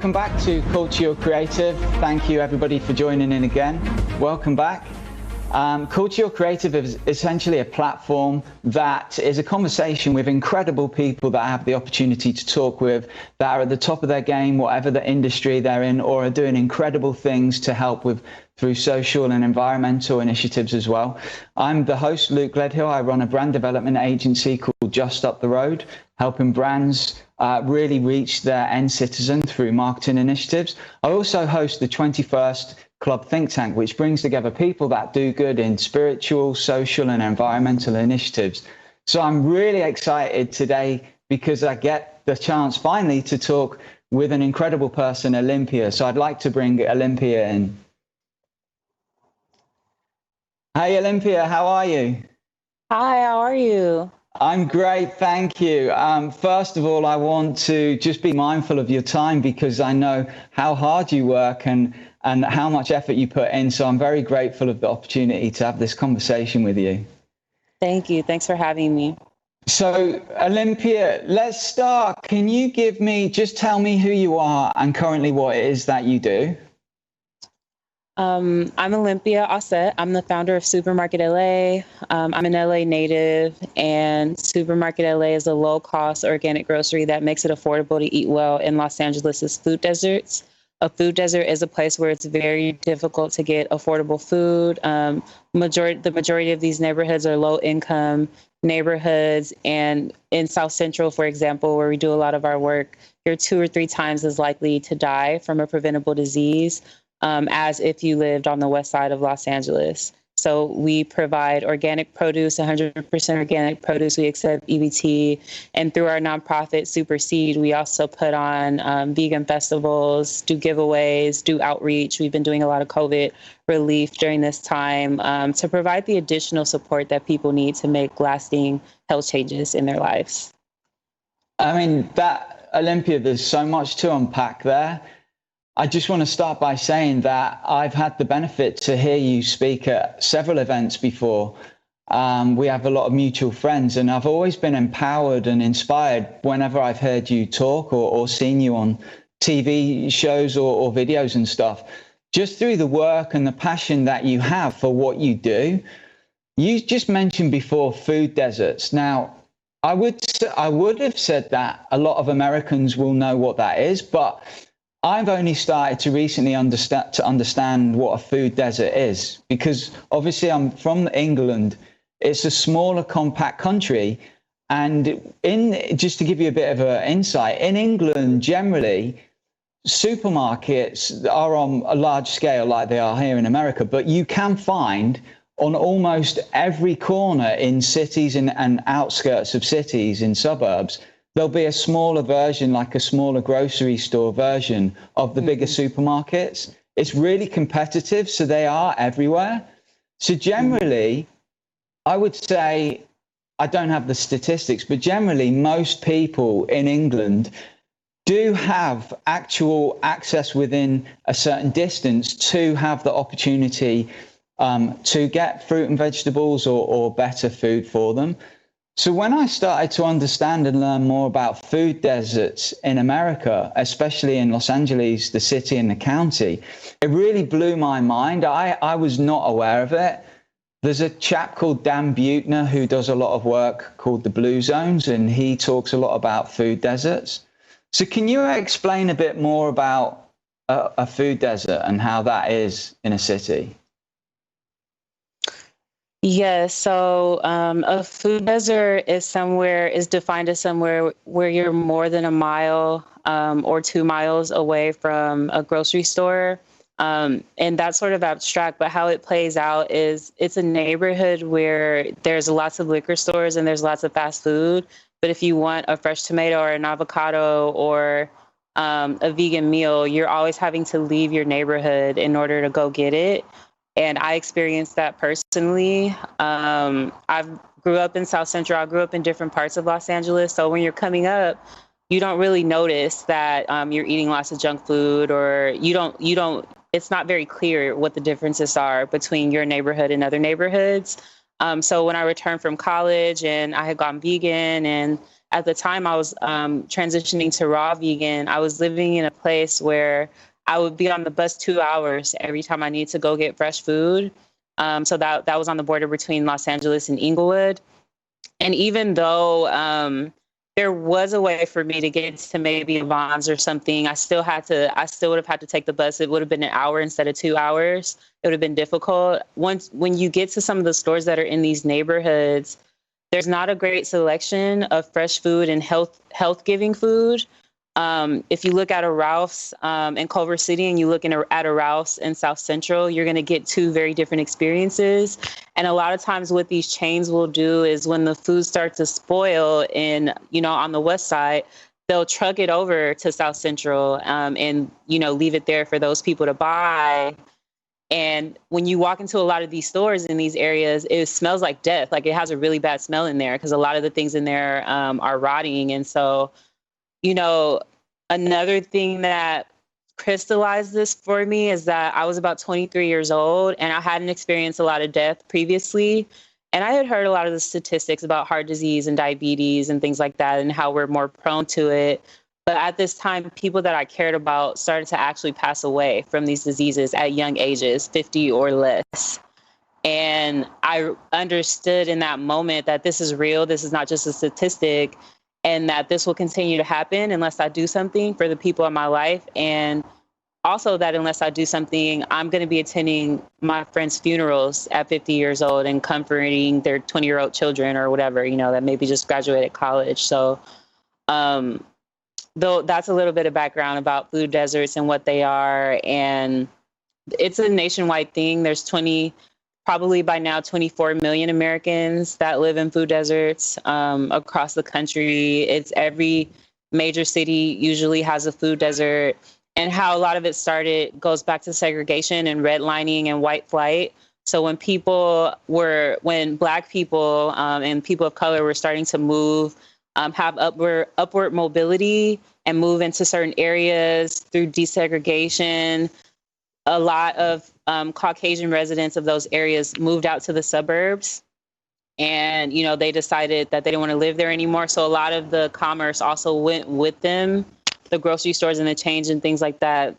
Welcome back to Culture Creative. Thank you everybody for joining in again. Welcome back. Culture Creative is essentially a platform that is a conversation with incredible people that I have the opportunity to talk with, that are at the top of their game, whatever the industry they're in, or are doing incredible things to help with through social and environmental initiatives as well. I'm the host, Luke Gledhill. I run a brand development agency called Just Up the Road, helping brands really reach their end citizen through marketing initiatives. I also host the 21st Club Think Tank, which brings together people that do good in spiritual, social, and environmental initiatives. So I'm really excited today because I get the chance finally to talk with an incredible person, Olympia. So I'd like to bring Olympia in. Hey, Olympia, how are you? Hi, how are you? I'm great, thank you. First of all, I want to just be mindful of your time because I know how hard you work and how much effort you put in. So I'm very grateful of the opportunity to have this conversation with you. Thank you. Thanks for having me. So Olympia, let's start. Can you just tell me who you are and currently what it is that you do? I'm Olympia Auset. I'm the founder of SÜPRMARKT LA. I'm an LA native, and SÜPRMARKT LA is a low-cost organic grocery that makes it affordable to eat well in Los Angeles' food deserts. A food desert is a place where it's very difficult to get affordable food. The majority of these neighborhoods are low-income neighborhoods, and in South Central, for example, where we do a lot of our work, you're 2 or 3 times as likely to die from a preventable disease as if you lived on the west side of Los Angeles. So we provide organic produce, 100% organic produce. We accept EBT. And through our nonprofit, Superseed, we also put on vegan festivals, do giveaways, do outreach. We've been doing a lot of COVID relief during this time to provide the additional support that people need to make lasting health changes in their lives. I mean, Olympia, there's so much to unpack there. I just want to start by saying that I've had the benefit to hear you speak at several events before. We have a lot of mutual friends, and I've always been empowered and inspired whenever I've heard you talk or seen you on TV shows or videos and stuff, just through the work and the passion that you have for what you do. You just mentioned before food deserts. Now, I would have said that a lot of Americans will know what that is, but I've only started to recently understand what a food desert is, because obviously I'm from England. It's a smaller, compact country. And just to give you a bit of an insight, in England, generally, supermarkets are on a large scale like they are here in America, but you can find on almost every corner in cities and outskirts of cities, in suburbs, there'll be a smaller version, like a smaller grocery store version of the bigger supermarkets. It's really competitive, so they are everywhere. So generally, I would say, I don't have the statistics, but generally most people in England do have actual access within a certain distance to have the opportunity to get fruit and vegetables or better food for them. So when I started to understand and learn more about food deserts in America, especially in Los Angeles, the city and the county, it really blew my mind. I was not aware of it. There's a chap called Dan Buettner who does a lot of work called the Blue Zones, and he talks a lot about food deserts. So can you explain a bit more about a food desert and how that is in a city? Yes, so a food desert is defined as somewhere where you're more than a mile or 2 miles away from a grocery store. And that's sort of abstract, but how it plays out is it's a neighborhood where there's lots of liquor stores and there's lots of fast food. But if you want a fresh tomato or an avocado or a vegan meal, you're always having to leave your neighborhood in order to go get it. And I experienced that personally. I grew up in South Central. I grew up in different parts of Los Angeles. So when you're coming up, you don't really notice that you're eating lots of junk food, or it's not very clear what the differences are between your neighborhood and other neighborhoods. So when I returned from college and I had gone vegan, and at the time I was transitioning to raw vegan, I was living in a place where I would be on the bus 2 hours every time I need to go get fresh food. So that was on the border between Los Angeles and Inglewood. And even though there was a way for me to get to maybe Vons or something, I still would have had to take the bus. It would have been an hour instead of 2 hours. It would have been difficult. When you get to some of the stores that are in these neighborhoods, there's not a great selection of fresh food and health-giving food. If you look at a Ralph's in Culver City and you look at a Ralph's in South Central, you're going to get two very different experiences. And a lot of times what these chains will do is when the food starts to spoil on the west side, they'll truck it over to South Central and leave it there for those people to buy. And when you walk into a lot of these stores in these areas, it smells like death. Like, it has a really bad smell in there because a lot of the things in there are rotting. And so, another thing that crystallized this for me is that I was about 23 years old and I hadn't experienced a lot of death previously. And I had heard a lot of the statistics about heart disease and diabetes and things like that and how we're more prone to it. But at this time, people that I cared about started to actually pass away from these diseases at young ages, 50 or less. And I understood in that moment that this is real. This is not just a statistic, and that this will continue to happen unless I do something for the people in my life. And also that unless I do something, I'm going to be attending my friends' funerals at 50 years old and comforting their 20-year-old children or whatever, that maybe just graduated college. So, though that's a little bit of background about food deserts and what they are. And it's a nationwide thing. There's probably by now 24 million Americans that live in food deserts across the country. It's every major city usually has a food desert. And how a lot of it started goes back to segregation and redlining and white flight. So when Black people and people of color were starting to move, have upward mobility and move into certain areas through desegregation, a lot of Caucasian residents of those areas moved out to the suburbs. And, they decided that they didn't want to live there anymore. So a lot of the commerce also went with them. The grocery stores and the chains and things like that,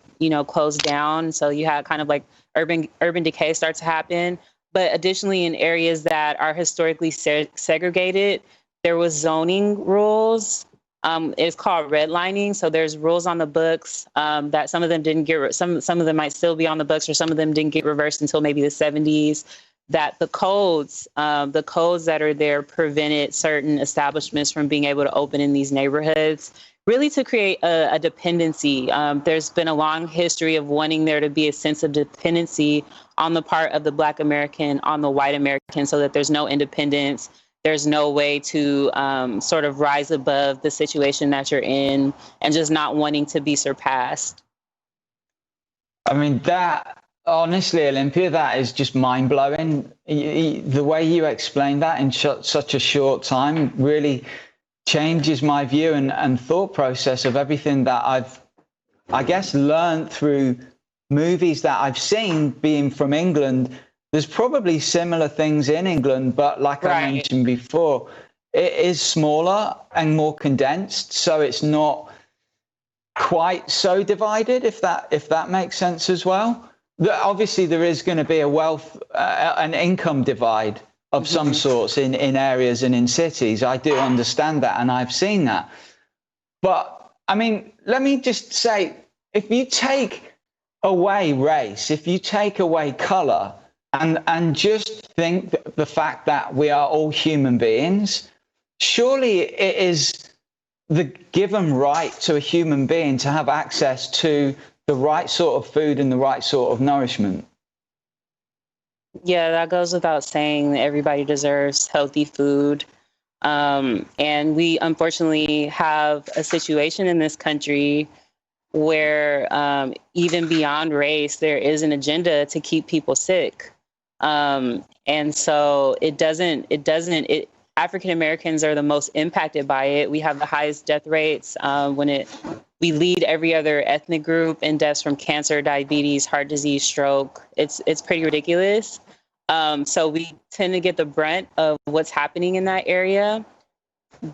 closed down. So you had kind of like urban decay start to happen. But additionally, in areas that are historically segregated, there was zoning rules. It's called redlining. So there's rules on the books that some of them didn't get. Some of them might still be on the books, or some of them didn't get reversed until maybe the 70s. That the codes that are there prevented certain establishments from being able to open in these neighborhoods, really to create a dependency. There's been a long history of wanting there to be a sense of dependency on the part of the Black American on the white American, so that there's no independence. There's no way to sort of rise above the situation that you're in, and just not wanting to be surpassed. I mean, that, honestly, Olympia, that is just mind-blowing. The way you explained that in such a short time really changes my view and thought process of everything that I've, I guess, learned through movies that I've seen being from England. There's probably similar things in England, but like I mentioned before, it is smaller and more condensed, so it's not quite so divided, if that makes sense as well. Obviously, there is going to be a wealth, an income divide of some sorts in areas and in cities. I do understand that, and I've seen that. But, I mean, let me just say, if you take away race, if you take away color, and just think the fact that we are all human beings, surely it is the given right to a human being to have access to the right sort of food and the right sort of nourishment. Yeah, that goes without saying. Everybody deserves healthy food. And we unfortunately have a situation in this country where even beyond race, there is an agenda to keep people sick. And so African Americans are the most impacted by it. We have the highest death rates we lead every other ethnic group in deaths from cancer, diabetes, heart disease, stroke. It's pretty ridiculous. So we tend to get the brunt of what's happening in that area.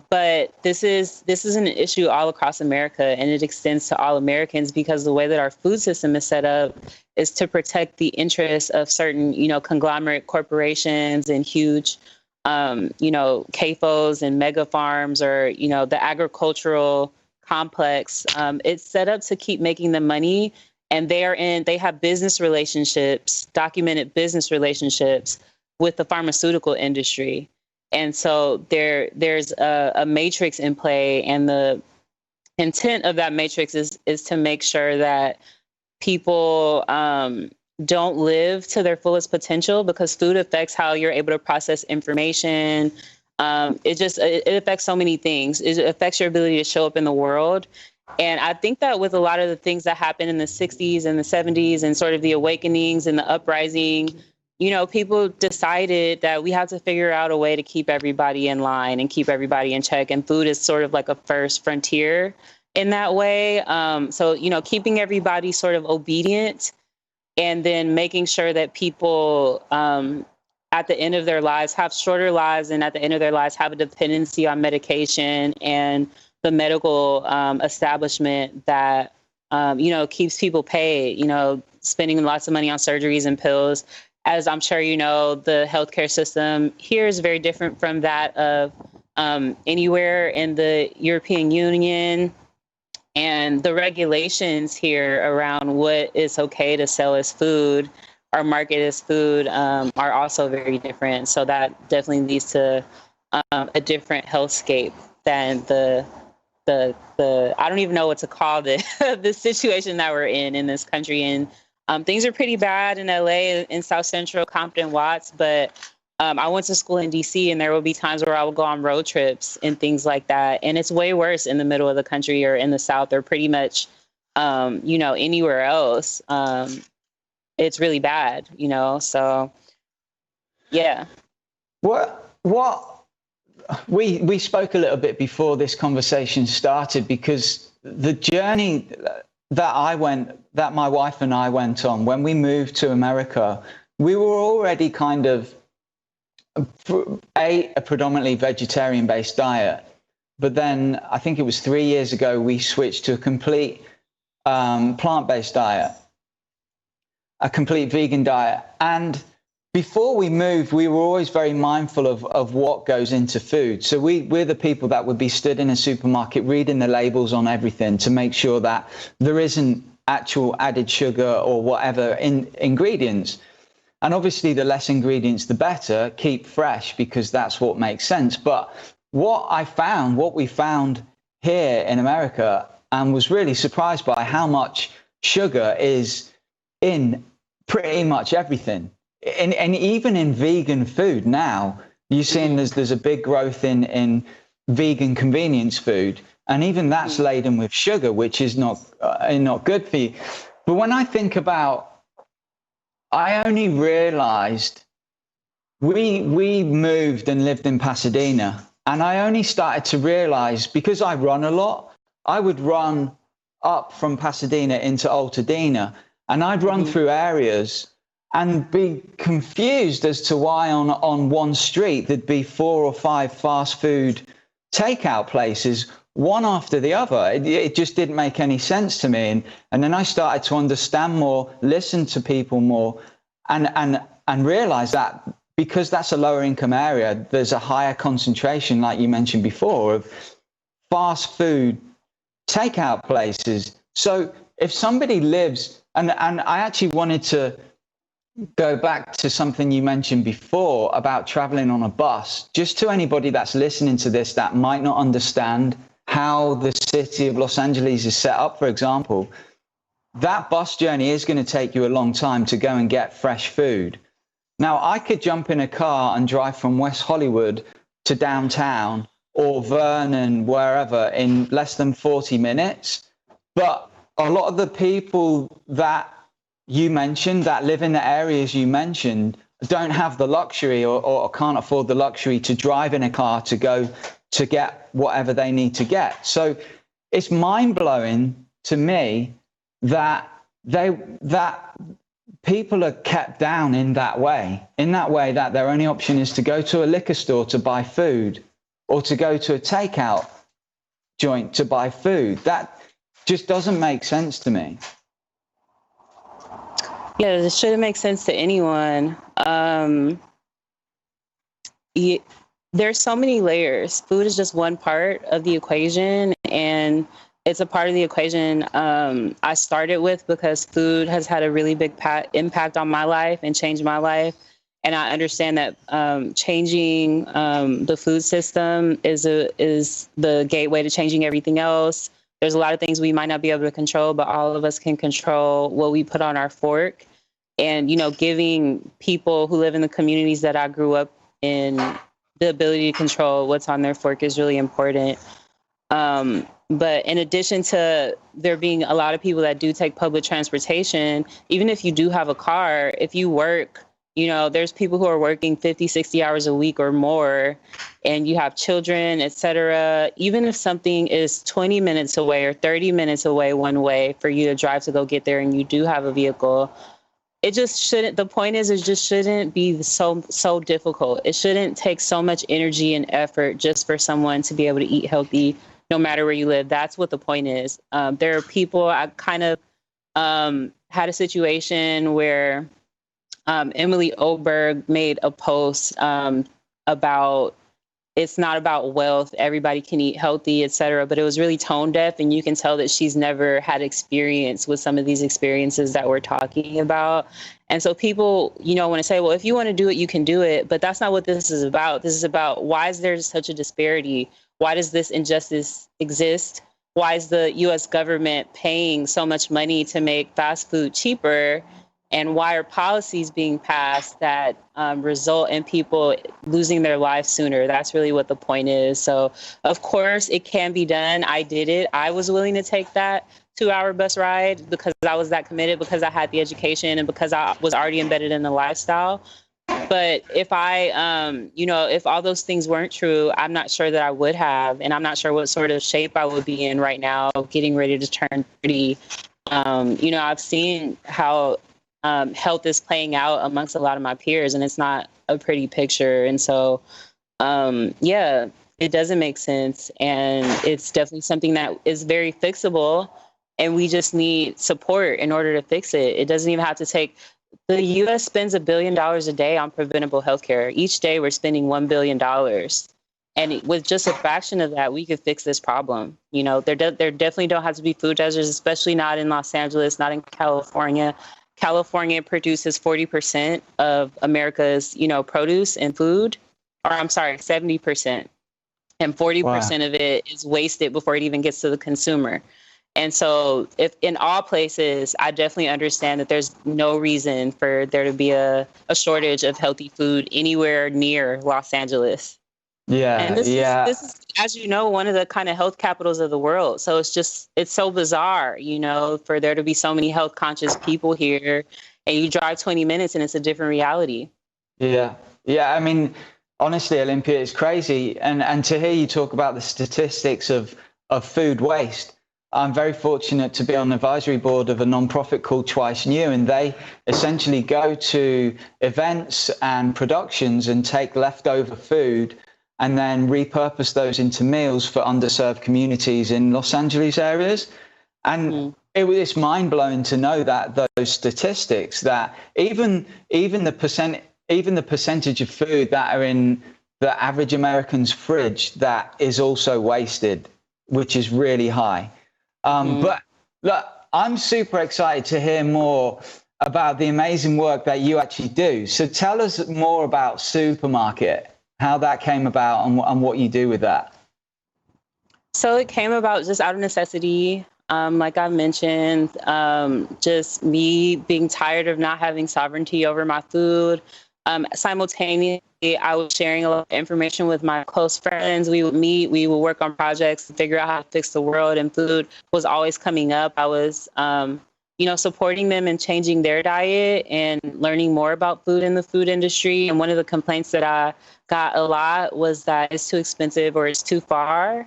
But this is an issue all across America, and it extends to all Americans because the way that our food system is set up is to protect the interests of certain, conglomerate corporations and huge, CAFOs and mega farms, or, the agricultural complex. It's set up to keep making the money, and they have business relationships, documented business relationships with the pharmaceutical industry. And so there's a matrix in play, and the intent of that matrix is to make sure that people don't live to their fullest potential, because food affects how you're able to process information. It affects so many things. It affects your ability to show up in the world. And I think that with a lot of the things that happened in the 60s and the 70s and sort of the awakenings and the uprising, people decided that we have to figure out a way to keep everybody in line and keep everybody in check. And food is sort of like a first frontier in that way. So, keeping everybody sort of obedient, and then making sure that people at the end of their lives have shorter lives, and at the end of their lives have a dependency on medication and the medical establishment that, keeps people paid, spending lots of money on surgeries and pills. As I'm sure you know, the healthcare system here is very different from that of anywhere in the European Union. And the regulations here around what is okay to sell as food or market as food are also very different. So that definitely leads to a different healthscape than the I don't even know what to call the situation that we're in this country. And things are pretty bad in LA, in South Central, Compton, Watts, but I went to school in DC, and there will be times where I will go on road trips and things like that. And it's way worse in the middle of the country or in the South, or pretty much, anywhere else. It's really bad, so yeah. We spoke a little bit before this conversation started, because the journey that my wife and I went on when we moved to America, we were already kind of a predominantly vegetarian-based diet. But then I think it was 3 years ago, we switched to a complete plant-based diet, a complete vegan diet. And before we moved, we were always very mindful of what goes into food. So we're the people that would be stood in a supermarket reading the labels on everything to make sure that there isn't actual added sugar or whatever in ingredients. And obviously, the less ingredients, the better. Keep fresh, because that's what makes sense. But what we found here in America, and was really surprised by how much sugar is in pretty much everything. And even in vegan food now, you're seeing there's a big growth in vegan convenience food. And even that's laden with sugar, which is not good for you. But when I think about, I only realized we moved and lived in Pasadena, and I only started to realize, because I run a lot, I would run up from Pasadena into Altadena, and I'd run through areas and be confused as to why on one street there'd be 4 or 5 fast food takeout places, one after the other. It just didn't make any sense to me. And then I started to understand more, listen to people more, and realize that because that's a lower income area, there's a higher concentration, like you mentioned before, of fast food takeout places. So if somebody lives, and I actually wanted to go back to something you mentioned before about traveling on a bus, just to anybody that's listening to this that might not understand how the city of Los Angeles is set up, for example, that bus journey is going to take you a long time to go and get fresh food. Now, I could jump in a car and drive from West Hollywood to downtown or Vernon, wherever, in less than 40 minutes. But a lot of the people that you mentioned that live in the areas you mentioned don't have the luxury or can't afford the luxury to drive in a car to go to get whatever they need to get. So it's mind-blowing to me that people are kept down in that way that their only option is to go to a liquor store to buy food, or to go to a takeout joint to buy food. That just doesn't make sense to me. Yeah, it shouldn't make sense to anyone. There's so many layers. Food is just one part of the equation, and it's a part of the equation I started with because food has had a really big impact on my life and changed my life. And I understand that changing the food system is the gateway to changing everything else. There's a lot of things we might not be able to control, but all of us can control what we put on our fork. And, giving people who live in the communities that I grew up in the ability to control what's on their fork is really important. But in addition to there being a lot of people that do take public transportation, even if you do have a car, if you work, there's people who are working 50, 60 hours a week or more, and you have children, et cetera. Even if something is 20 minutes away or 30 minutes away one way for you to drive to go get there and you do have a vehicle, it just shouldn't, the point is, it just shouldn't be so difficult. It shouldn't take so much energy and effort just for someone to be able to eat healthy, no matter where you live. That's what the point is. There are people, I kind of had a situation where Emily Oberg made a post about it's not about wealth, everybody can eat healthy, et cetera, but it was really tone deaf, and you can tell that she's never had experience with some of these experiences that we're talking about. And so people, want to say, well, if you want to do it, you can do it, but that's not what this is about. This is about, why is there such a disparity? Why does this injustice exist? Why is the US government paying so much money to make fast food cheaper? And why are policies being passed that result in people losing their lives sooner? That's really what the point is. So, of course, it can be done. I did it. I was willing to take that 2-hour bus ride because I was that committed, because I had the education, and because I was already embedded in the lifestyle. But if if all those things weren't true, I'm not sure that I would have. And I'm not sure what sort of shape I would be in right now, getting ready to turn 30. I've seen how health is playing out amongst a lot of my peers, and it's not a pretty picture. And so, it doesn't make sense. And it's definitely something that is very fixable, and we just need support in order to fix it. It doesn't even have to take, the US spends $1 billion a day on preventable healthcare. Each day we're spending $1 billion. And with just a fraction of that, we could fix this problem. There definitely don't have to be food deserts, especially not in Los Angeles, not in California. California produces 40% of America's, produce and food, or 70%. And 40% of it is wasted before it even gets to the consumer. And so if in all places, I definitely understand that there's no reason for there to be a shortage of healthy food anywhere near Los Angeles. Yeah. And this is, as you know, one of the kind of health capitals of the world. So it's so bizarre, for there to be so many health conscious people here, and you drive 20 minutes and it's a different reality. Yeah. Yeah. I mean, honestly, Olympia, it's crazy. And to hear you talk about the statistics of food waste, I'm very fortunate to be on the advisory board of a nonprofit called Twice New, and they essentially go to events and productions and take leftover food and then repurpose those into meals for underserved communities in Los Angeles areas. And it's mind-blowing to know that those statistics, that even the percentage of food that are in the average American's fridge that is also wasted, which is really high. But look, I'm super excited to hear more about the amazing work that you actually do. So tell us more about SÜPRMARKT, how that came about, and what you do with that. So it came about just out of necessity. Like I mentioned, just me being tired of not having sovereignty over my food. Simultaneously, I was sharing a lot of information with my close friends. We would meet, we would work on projects to figure out how to fix the world, and food was always coming up. I was, supporting them and changing their diet and learning more about food in the food industry. And one of the complaints that I got a lot was that it's too expensive or it's too far.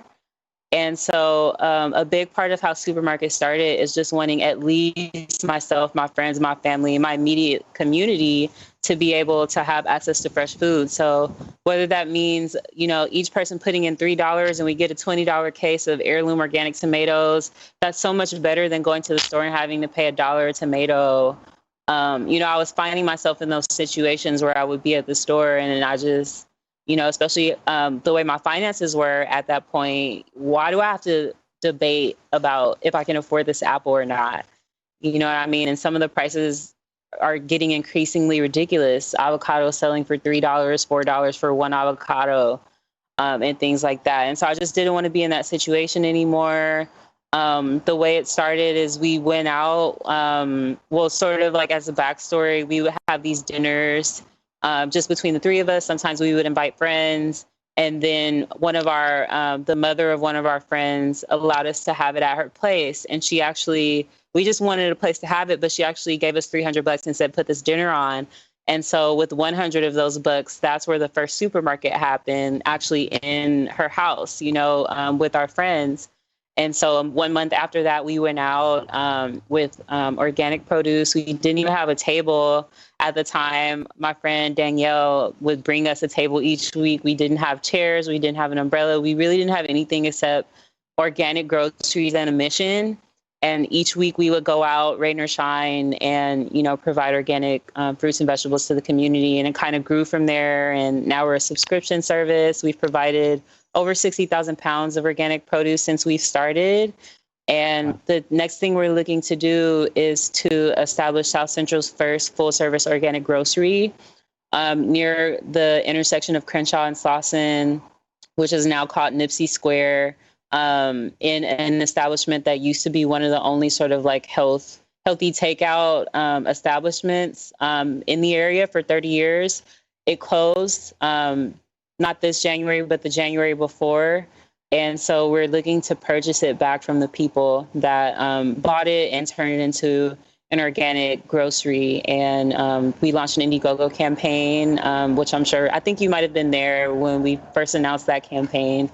And so a big part of how SÜPRMARKT started is just wanting at least myself, my friends, my family, my immediate community to be able to have access to fresh food. So whether that means, each person putting in $3 and we get a $20 case of heirloom organic tomatoes, that's so much better than going to the store and having to pay $1 a tomato. I was finding myself in those situations where I would be at the store and I just, especially the way my finances were at that point, why do I have to debate about if I can afford this apple or not? You know what I mean? And some of the prices are getting increasingly ridiculous. Avocado selling for $3, $4 for one avocado, and things like that. And so I just didn't want to be in that situation anymore. The way it started is we went out, sort of like as a backstory, we would have these dinners just between the three of us. Sometimes we would invite friends. And then the mother of one of our friends allowed us to have it at her place. And we just wanted a place to have it, but she actually gave us $300 and said, put this dinner on. And so with 100 of those bucks, that's where the first supermarket happened, actually in her house, with our friends. And so 1 month after that, we went out with organic produce. We didn't even have a table at the time. My friend Danielle would bring us a table each week. We didn't have chairs. We didn't have an umbrella. We really didn't have anything except organic groceries and a mission. And each week we would go out, rain or shine, and, provide organic fruits and vegetables to the community. And it kind of grew from there. And now we're a subscription service. We've provided over 60,000 pounds of organic produce since we've started. And the next thing we're looking to do is to establish South Central's first full service organic grocery near the intersection of Crenshaw and Slauson, which is now called Nipsey Square, in an establishment that used to be one of the only sort of like healthy takeout establishments in the area for 30 years. It closed, not this January, but the January before. And so we're looking to purchase it back from the people that bought it and turn it into an organic grocery. And we launched an Indiegogo campaign, which I think you might have been there when we first announced that campaign.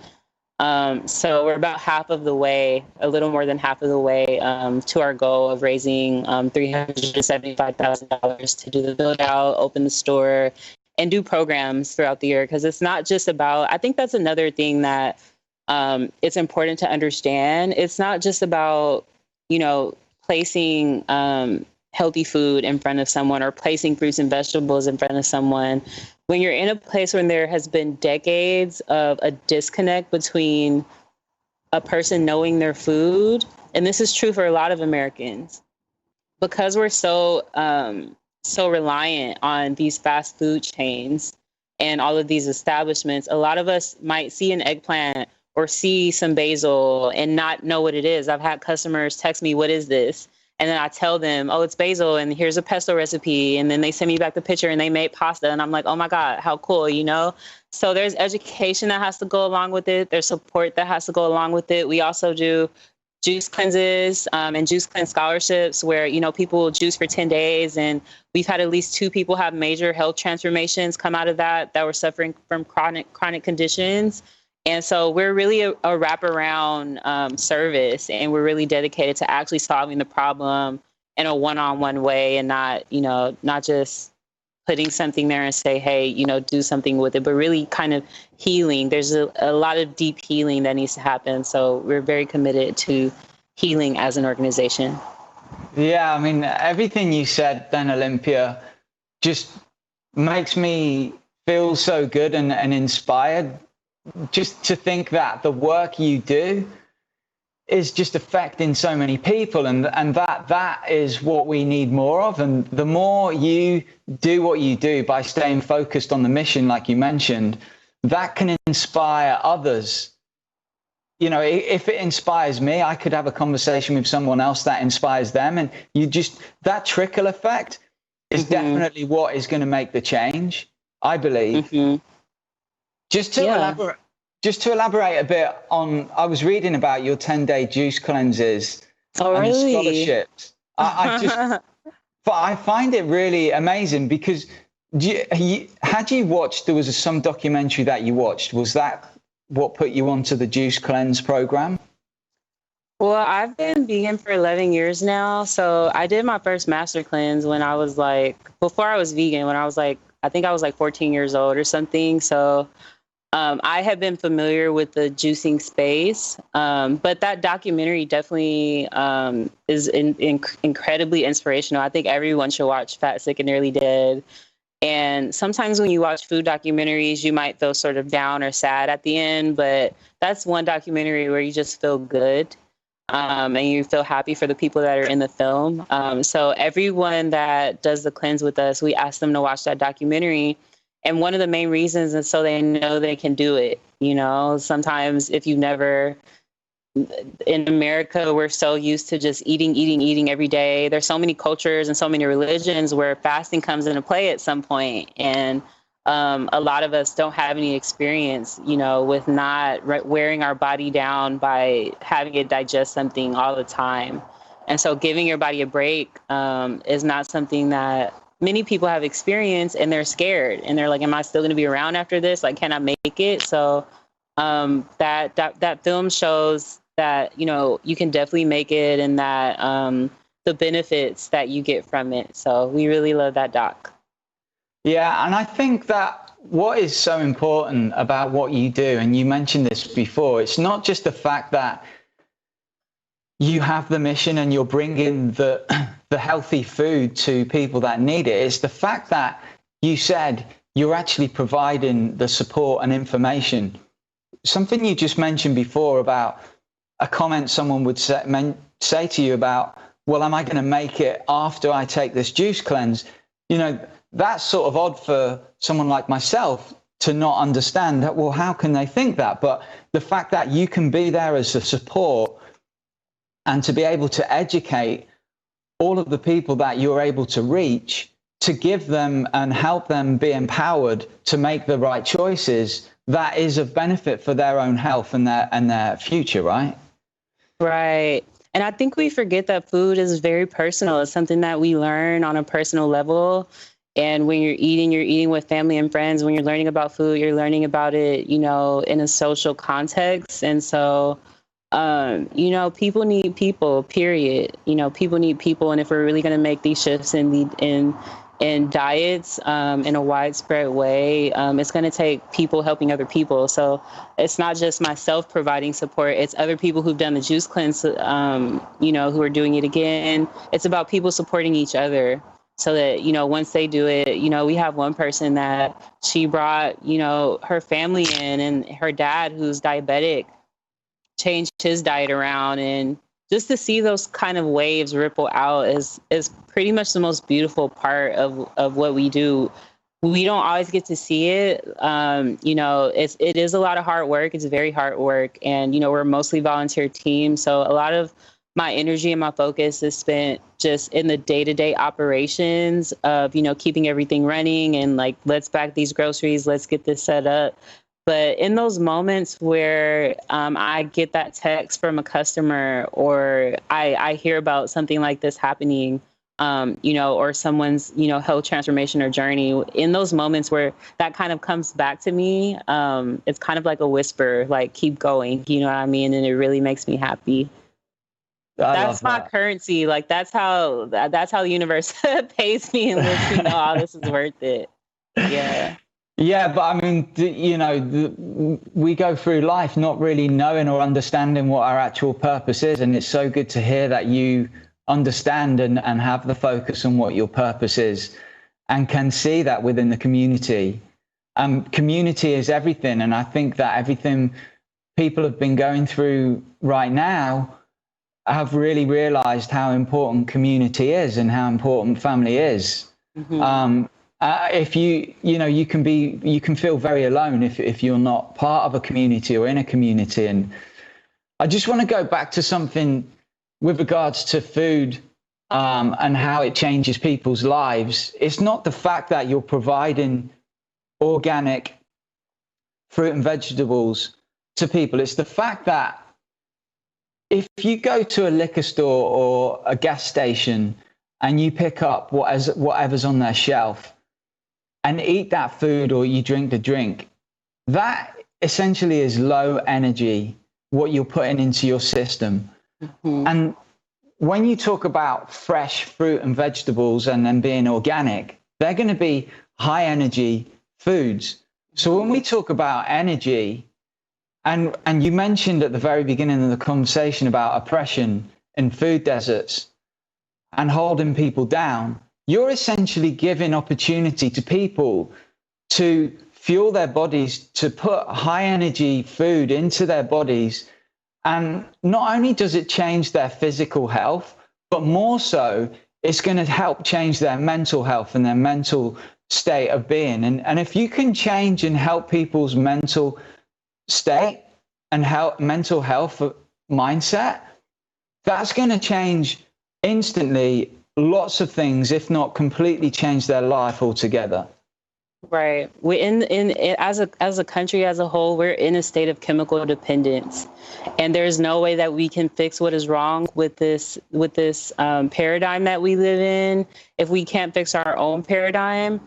So we're about half of the way, a little more than half of the way to our goal of raising $375,000 to do the build out, open the store, and do programs throughout the year. Because it's not just about, I think that's another thing that it's important to understand. It's not just about, placing healthy food in front of someone or placing fruits and vegetables in front of someone. When you're in a place where there has been decades of a disconnect between a person knowing their food, and this is true for a lot of Americans, because we're so reliant on these fast food chains and all of these establishments, a lot of us might see an eggplant or see some basil and not know what it is. I've had customers text me, what is this? And then I tell them, oh, it's basil and here's a pesto recipe. And then they send me back the picture and they made pasta. And I'm like, oh my God, how cool, So there's education that has to go along with it. There's support that has to go along with it. We also do juice cleanses and juice cleanse scholarships where, people will juice for 10 days. And we've had at least 2 people have major health transformations come out of that were suffering from chronic conditions. And so we're really a wraparound service, and we're really dedicated to actually solving the problem in a one-on-one way, and not just putting something there and say, hey, do something with it, but really kind of healing. There's a lot of deep healing that needs to happen. So we're very committed to healing as an organization. Yeah, I mean, everything you said then, Olympia, just makes me feel so good and inspired. Just to think that the work you do is just affecting so many people, and that is what we need more of. And the more you do what you do by staying focused on the mission, like you mentioned, that can inspire others. If it inspires me, I could have a conversation with someone else that inspires them, and that trickle effect is definitely what is going to make the change, I believe. Mm-hmm. Just to elaborate a bit on, I was reading about your 10-day juice cleanses and scholarships. I find it really amazing because had you watched, there was some documentary that you watched, was that what put you onto the juice cleanse program? Well, I've been vegan for 11 years now. So I did my first master cleanse when I was like, before I was vegan, when I was like, I think I was like 14 years old or something. So I have been familiar with the juicing space, but that documentary definitely is incredibly inspirational. I think everyone should watch Fat, Sick, and Nearly Dead. And sometimes when you watch food documentaries, you might feel sort of down or sad at the end, but that's one documentary where you just feel good. And you feel happy for the people that are in the film. So everyone that does the cleanse with us, we ask them to watch that documentary. And one of the main reasons is so they know they can do it. You know, sometimes if you've never, in America, we're so used to just eating every day. There's so many cultures and so many religions where fasting comes into play at some point. And a lot of us don't have any experience, you know, with not wearing our body down by having it digest something all the time. And so giving your body a break is not something that many people have experienced, and they're scared and they're like, am I still going to be around after this? Like, can I make it? So that film shows that, you know, you can definitely make it, and that the benefits that you get from it. So we really love that doc. Yeah, and I think that what is so important about what you do, and you mentioned this before, it's not just the fact that you have the mission and you're bringing the healthy food to people that need it. It's the fact that you said you're actually providing the support and information. Something you just mentioned before about a comment someone would say to you about, well, am I going to make it after I take this juice cleanse? You know, that's sort of odd for someone like myself to not understand that. Well, how can they think that? But the fact that you can be there as a support and to be able to educate all of the people that you're able to reach, to give them and help them be empowered to make the right choices, that is of benefit for their own health and their future, right? Right. And I think we forget that food is very personal. It's something that we learn on a personal level. And when you're eating with family and friends. When you're learning about food, you're learning about it, you know, in a social context. And so, you know, people need people, period. You know, people need people. And if we're really going to make these shifts in diets in a widespread way, it's going to take people helping other people. So it's not just myself providing support. It's other people who've done the juice cleanse, you know, who are doing it again. It's about people supporting each other so that, you know, once they do it, you know, we have one person that she brought, you know, her family in, and her dad, who's diabetic, changed his diet around. And just to see those kind of waves ripple out is pretty much the most beautiful part of what we do. We don't always get to see it. You know, it is a lot of hard work. It's very hard work. And, you know, we're mostly volunteer team. So a lot of my energy and my focus is spent just in the day-to-day operations of, you know, keeping everything running and like, let's pack these groceries, let's get this set up. But in those moments where I get that text from a customer, or I hear about something like this happening, you know, or someone's, you know, health transformation or journey, in those moments where that kind of comes back to me, it's kind of like a whisper, like, keep going, you know what I mean? And it really makes me happy. That's my currency. Like, that's how the universe pays me and lets me know, oh, this is worth it. Yeah. Yeah, but I mean, you know, we go through life not really knowing or understanding what our actual purpose is. And it's so good to hear that you understand and have the focus on what your purpose is and can see that within the community. Community is everything. And I think that everything people have been going through right now have really realized how important community is and how important family is. Mm-hmm. If you know, you can feel very alone if you're not part of a community or in a community. And I just want to go back to something with regards to food and how it changes people's lives. It's not the fact that you're providing organic fruit and vegetables to people. It's the fact that if you go to a liquor store or a gas station and you pick up whatever's on their shelf and eat that food, or you drink the drink, that essentially is low energy, what you're putting into your system. Mm-hmm. And when you talk about fresh fruit and vegetables and then being organic, they're going to be high energy foods. So when we talk about energy, and you mentioned at the very beginning of the conversation about oppression in food deserts and holding people down, you're essentially giving opportunity to people to fuel their bodies, to put high energy food into their bodies. And not only does it change their physical health, but more so, it's going to help change their mental health and their mental state of being. And if you can change and help people's mental state and mental health mindset, that's going to change instantly lots of things, if not completely change their life altogether. Right. We're as a country as a whole, we're in a state of chemical dependence, and there's no way that we can fix what is wrong with this paradigm that we live in if we can't fix our own paradigm.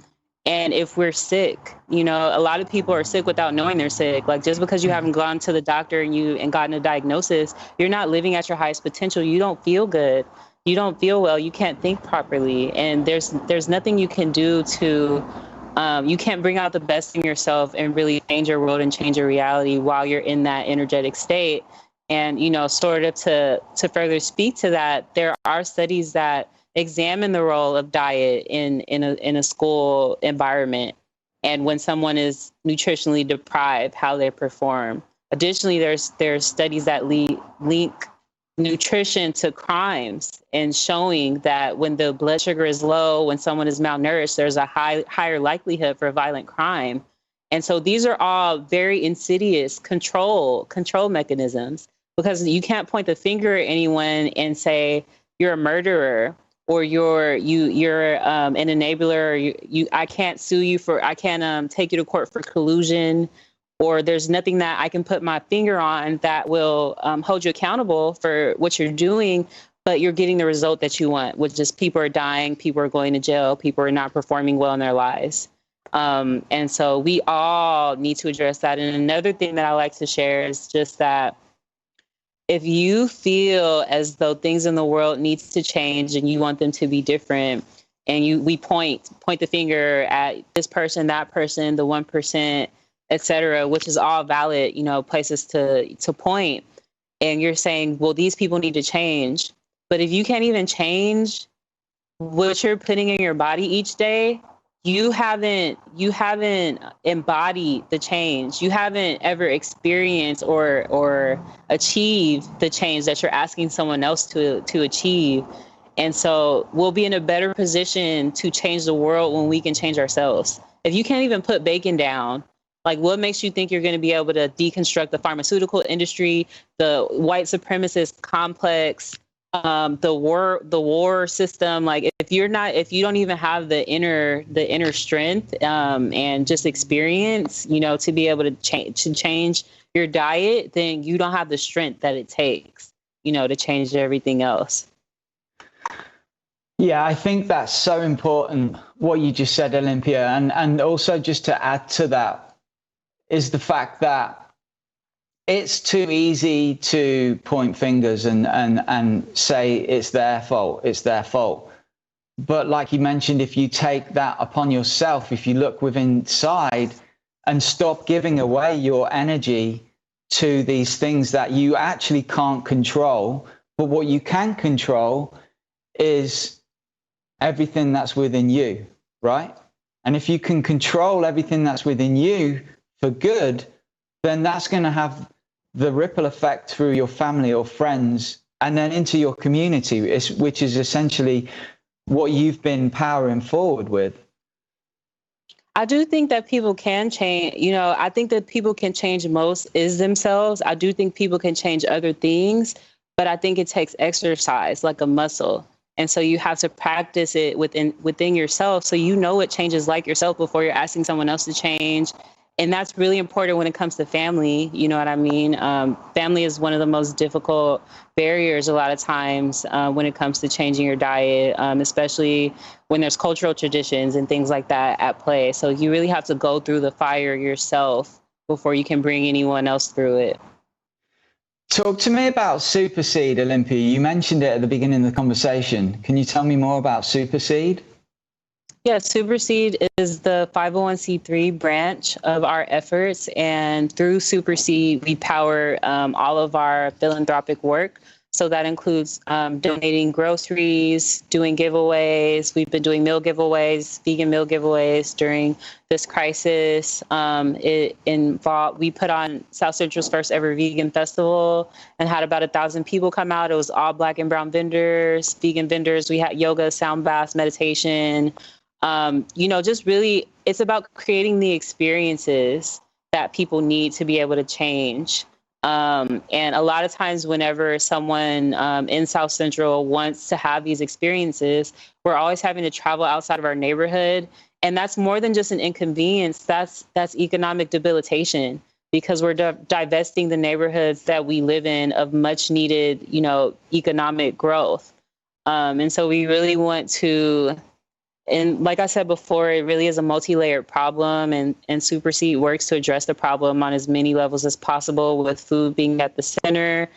And if we're sick, a lot of people are sick without knowing they're sick. Like, just because you haven't gone to the doctor and gotten a diagnosis, you're not living at your highest potential. You don't feel good. You don't feel well. You can't think properly. And there's nothing you can do to, you can't bring out the best in yourself and really change your world and change your reality while you're in that energetic state. And, sort of to further speak to that, there are studies that examine the role of diet in a school environment, and when someone is nutritionally deprived, how they perform. Additionally, there's studies that link nutrition to crimes, and showing that when the blood sugar is low, when someone is malnourished, there's a higher likelihood for violent crime. And so these are all very insidious control mechanisms, because you can't point the finger at anyone and say you're a murderer, or you're an enabler, or I can't sue you I can't take you to court for collusion, or there's nothing that I can put my finger on that will hold you accountable for what you're doing, but you're getting the result that you want, which is people are dying, people are going to jail, people are not performing well in their lives. And so we all need to address that. And another thing that I like to share is just that if you feel as though things in the world needs to change and you want them to be different, and we point the finger at this person, that person, the 1%, et cetera, which is all valid, places to point. And you're saying, well, these people need to change. But if you can't even change what you're putting in your body each day, you haven't embodied the change. You haven't ever experienced or achieved the change that you're asking someone else to achieve. And so we'll be in a better position to change the world when we can change ourselves. If you can't even put bacon down, like, what makes you think you're going to be able to deconstruct the pharmaceutical industry, the white supremacist complex, the war system? Like, if you don't even have the inner strength and just experience, to be able to change your diet, then you don't have the strength that it takes, to change everything else. Yeah, I think that's so important, what you just said, Olympia. And also, just to add to that, is the fact that it's too easy to point fingers and say it's their fault. But like you mentioned, if you take that upon yourself, if you look within inside and stop giving away your energy to these things that you actually can't control, but what you can control is everything that's within you, right? And if you can control everything that's within you for good, then that's going to have the ripple effect through your family or friends and then into your community, which is essentially what you've been powering forward with. I do think that people can change. I think that people can change most is themselves. I do think people can change other things, but I think it takes exercise, like a muscle. And so you have to practice it within yourself, so what changes like yourself before you're asking someone else to change. And that's really important when it comes to family. You know what I mean? Family is one of the most difficult barriers a lot of times when it comes to changing your diet, especially when there's cultural traditions and things like that at play. So you really have to go through the fire yourself before you can bring anyone else through it. Talk to me about Superseed, Olympia. You mentioned it at the beginning of the conversation. Can you tell me more about Superseed? Yeah, Superseed is the 501c3 branch of our efforts. And through Superseed, we power all of our philanthropic work. So that includes donating groceries, doing giveaways. We've been doing meal giveaways, vegan meal giveaways during this crisis. We put on South Central's first ever vegan festival and had about 1,000 people come out. It was all Black and brown vendors, vegan vendors. We had yoga, sound baths, meditation. Just really, it's about creating the experiences that people need to be able to change. And a lot of times whenever someone in South Central wants to have these experiences, we're always having to travel outside of our neighborhood. And that's more than just an inconvenience. That's economic debilitation, because we're divesting the neighborhoods that we live in of much needed, economic growth. And so we really want to, and like I said before, it really is a multi-layered problem, and Superseed works to address the problem on as many levels as possible, with food being at the center.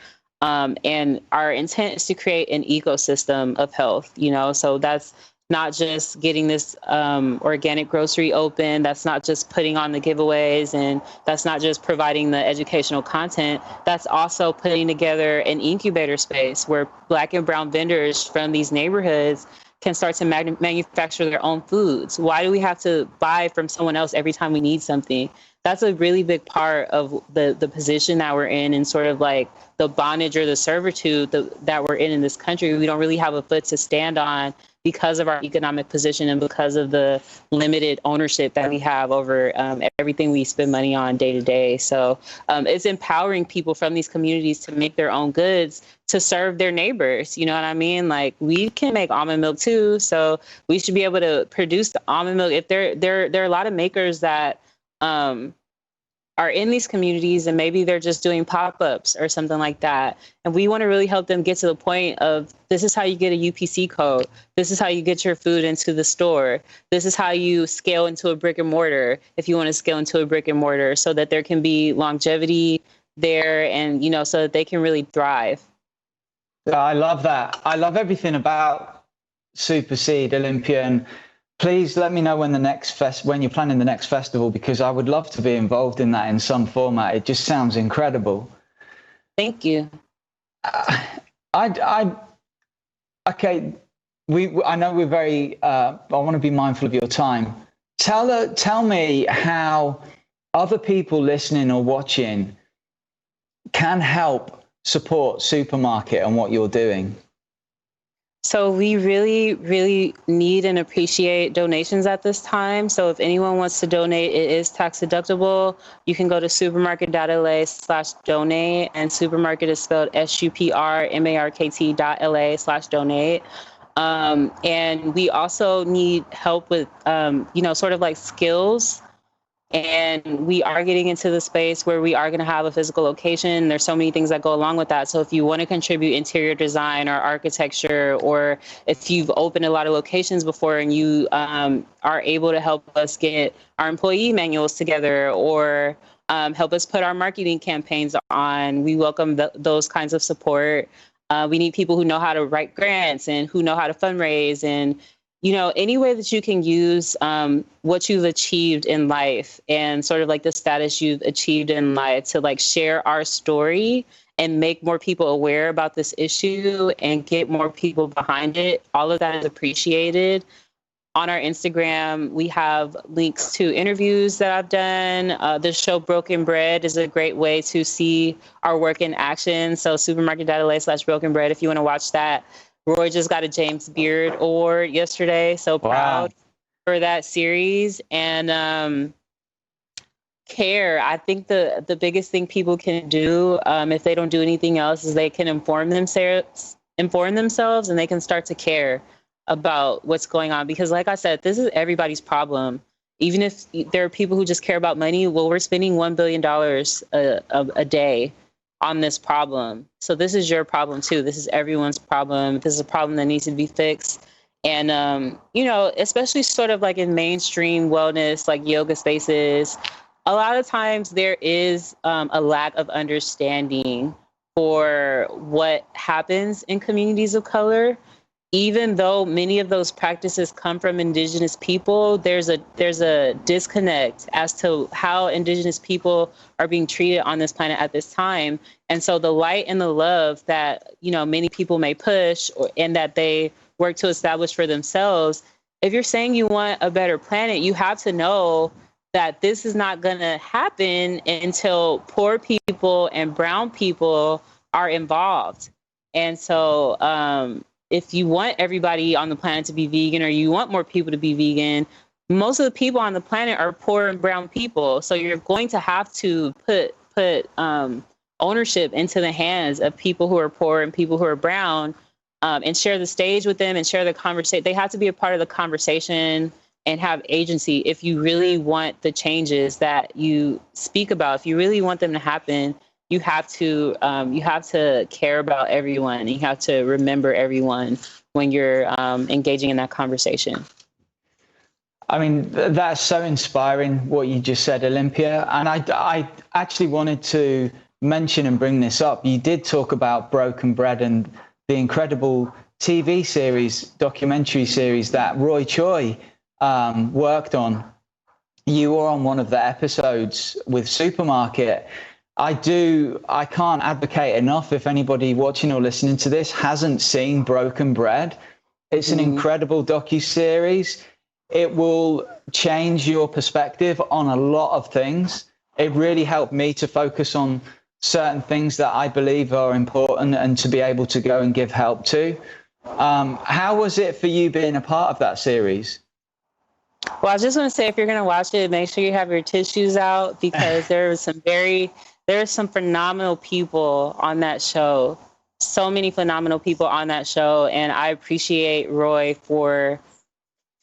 And our intent is to create an ecosystem of health, so that's not just getting this organic grocery open. That's not just putting on the giveaways, and that's not just providing the educational content. That's also putting together an incubator space where Black and brown vendors from these neighborhoods can start to manufacture their own foods. Why do we have to buy from someone else every time we need something? That's a really big part of the position that we're in, and sort of like the bondage or the servitude that we're in this country. We don't really have a foot to stand on because of our economic position and because of the limited ownership that we have over everything we spend money on day to day. So it's empowering people from these communities to make their own goods to serve their neighbors. You know what I mean? Like, we can make almond milk too, so we should be able to produce the almond milk. If there are a lot of makers that are in these communities, and maybe they're just doing pop-ups or something like that. And we want to really help them get to the point of, this is how you get a UPC code. This is how you get your food into the store. This is how you scale into a brick and mortar, if you want to scale into a brick and mortar, so that there can be longevity there, and, so that they can really thrive. I love that. I love everything about Superseed, Olympia. And please let me know when when you're planning the next festival, because I would love to be involved in that in some format. It just sounds incredible. Thank you. Okay. I know we're very. I want to be mindful of your time. Tell me how other people listening or watching can help support SÜPRMARKT and what you're doing. So we really, really need and appreciate donations at this time. So if anyone wants to donate, it is tax deductible. You can go to SÜPRMARKT.LA/donate, and SÜPRMARKT is spelled SUPRMARKT.LA/donate. And we also need help with, sort of like skills. And we are getting into the space where we are going to have a physical location. There's so many things that go along with that. So if you want to contribute interior design or architecture, or if you've opened a lot of locations before and you are able to help us get our employee manuals together, or help us put our marketing campaigns on, we welcome those kinds of support. We need people who know how to write grants and who know how to fundraise, and any way that you can use what you've achieved in life and sort of like the status you've achieved in life to like share our story and make more people aware about this issue and get more people behind it. All of that is appreciated. On our Instagram, we have links to interviews that I've done. The show Broken Bread is a great way to see our work in action. So SÜPRMARKT.LA/Broken Bread, if you want to watch that. Roy just got a James Beard Award yesterday. So proud for that series. And care. I think the biggest thing people can do, if they don't do anything else, is they can inform themselves, and they can start to care about what's going on. Because like I said, this is everybody's problem. Even if there are people who just care about money, well, we're spending $1 billion a day on this problem. So this is your problem too. This is everyone's problem. This is a problem that needs to be fixed. And, especially sort of like in mainstream wellness, like yoga spaces, a lot of times there is a lack of understanding for what happens in communities of color. Even though many of those practices come from Indigenous people, there's a disconnect as to how Indigenous people are being treated on this planet at this time. And so the light and the love that, many people may push and that they work to establish for themselves, if you're saying you want a better planet, you have to know that this is not going to happen until poor people and brown people are involved. And so, if you want everybody on the planet to be vegan, or you want more people to be vegan, most of the people on the planet are poor and brown people. So you're going to have to put ownership into the hands of people who are poor and people who are brown, and share the stage with them and share the conversation. They have to be a part of the conversation and have agency if you really want the changes that you speak about. If you really want them to happen, you have to care about everyone, and you have to remember everyone when you're engaging in that conversation. I mean, that's so inspiring what you just said, Olympia. And I actually wanted to mention and bring this up. You did talk about Broken Bread and the incredible TV series, documentary series that Roy Choi worked on. You were on one of the episodes with SÜPRMARKT. I can't advocate enough, if anybody watching or listening to this hasn't seen Broken Bread. It's an incredible docuseries. It will change your perspective on a lot of things. It really helped me to focus on certain things that I believe are important and to be able to go and give help to. How was it for you being a part of that series? Well, I just want to say, if you're going to watch it, make sure you have your tissues out, because there are some phenomenal people on that show. So many phenomenal people on that show. And I appreciate Roy for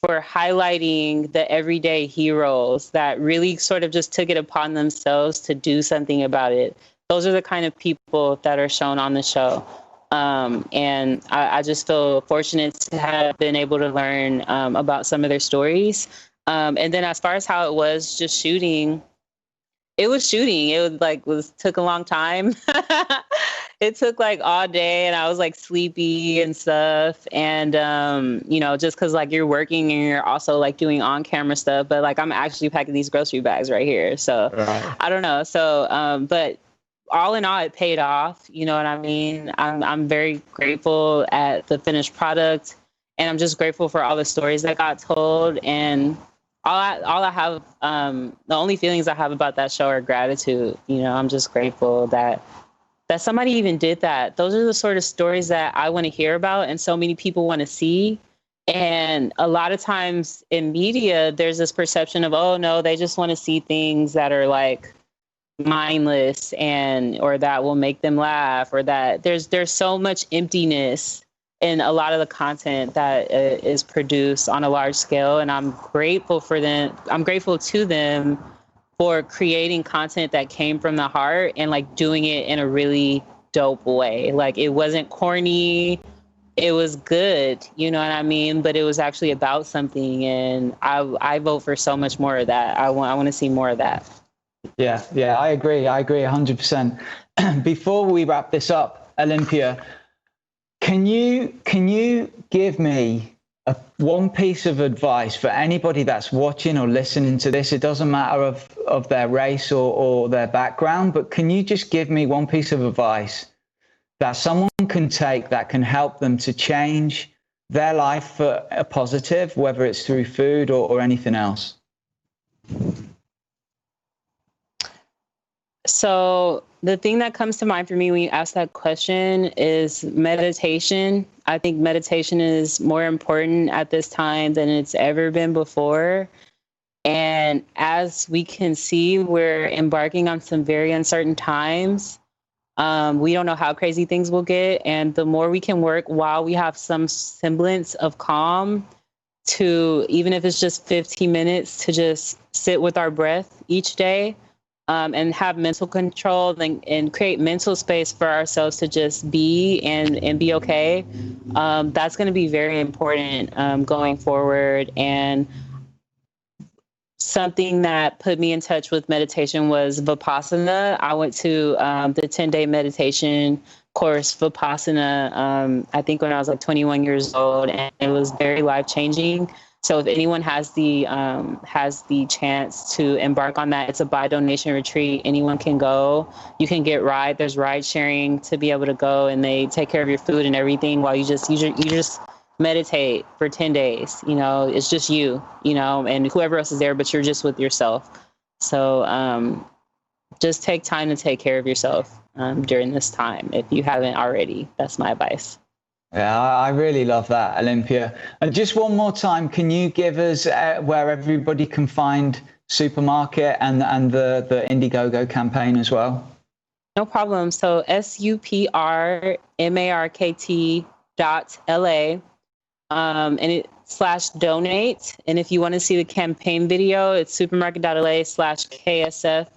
highlighting the everyday heroes that really sort of just took it upon themselves to do something about it. Those are the kind of people that are shown on the show. And I just feel fortunate to have been able to learn about some of their stories. And then as far as how it was just shooting, it took a long time. It took like all day, and I was like sleepy and stuff. And, just cause like you're working and you're also like doing on camera stuff, but like I'm actually packing these grocery bags right here. So right. I don't know. So, but all in all, it paid off. You know what I mean? I'm very grateful at the finished product, and I'm just grateful for all the stories that got told. And all I have, the only feelings I have about that show are gratitude. I'm just grateful that somebody even did that. Those are the sort of stories that I want to hear about, and so many people want to see. And a lot of times in media, there's this perception of, oh no, they just want to see things that are like mindless or that will make them laugh, or that there's so much emptiness in a lot of the content that is produced on a large scale. And I'm grateful for them. I'm grateful to them for creating content that came from the heart and like doing it in a really dope way. Like it wasn't corny. It was good. You know what I mean? But it was actually about something. And I vote for so much more of that. I want to see more of that. Yeah, I agree 100%. Before we wrap this up, Olympia, can you give me one piece of advice for anybody that's watching or listening to this? It doesn't matter of their race or their background, but can you just give me one piece of advice that someone can take that can help them to change their life for a positive, whether it's through food or anything else? So the thing that comes to mind for me when you ask that question is meditation. I think meditation is more important at this time than it's ever been before. And as we can see, we're embarking on some very uncertain times. We don't know how crazy things will get. And the more we can work while we have some semblance of calm, to even if it's just 15 minutes to just sit with our breath each day, and have mental control and create mental space for ourselves to just be and be okay. That's going to be very important going forward. And something that put me in touch with meditation was Vipassana. I went to the 10-day meditation course, Vipassana, I think when I was like 21 years old, and it was very life-changing. So if anyone has the chance to embark on that, it's a by donation retreat. Anyone can go. You can get ride. There's ride sharing to be able to go, and they take care of your food and everything while you just meditate for 10 days. You know, it's just you, you know, and whoever else is there, but you're just with yourself. So just take time to take care of yourself during this time if you haven't already. That's my advice. Yeah, I really love that, Olympia. And just one more time, can you give us where everybody can find SÜPRMARKT and the Indiegogo campaign as well? No problem. So SÜPRMARKT.LA and it /donate. And if you want to see the campaign video, it's SÜPRMARKT.LA/KSF.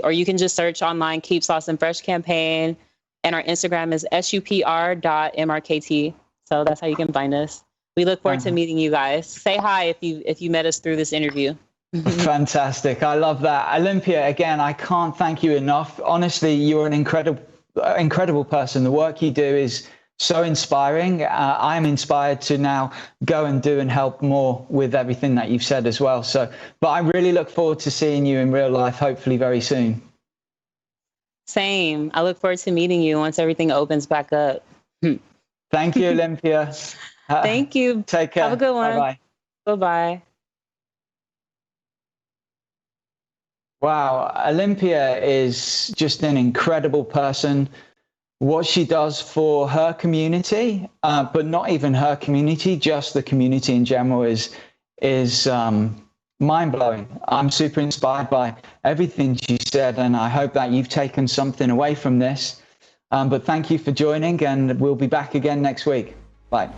Or you can just search online, Keep Sauce and Fresh campaign. And our Instagram is SÜPR.MRKT. So that's how you can find us. We look forward to meeting you guys. Say hi if you met us through this interview. Fantastic. I love that. Olympia, again, I can't thank you enough. Honestly, you're an incredible person. The work you do is so inspiring. I'm inspired to now go and do and help more with everything that you've said as well. But I really look forward to seeing you in real life, hopefully very soon. Same. I look forward to meeting you once everything opens back up. Thank you, Olympia. Thank you. Take care. Have a good one. Bye-bye. Bye-bye. Wow. Olympia is just an incredible person. What she does for her community, but not even her community, just the community in general is mind-blowing. I'm super inspired by everything she said, and I hope that you've taken something away from this. But thank you for joining, and we'll be back again next week. Bye.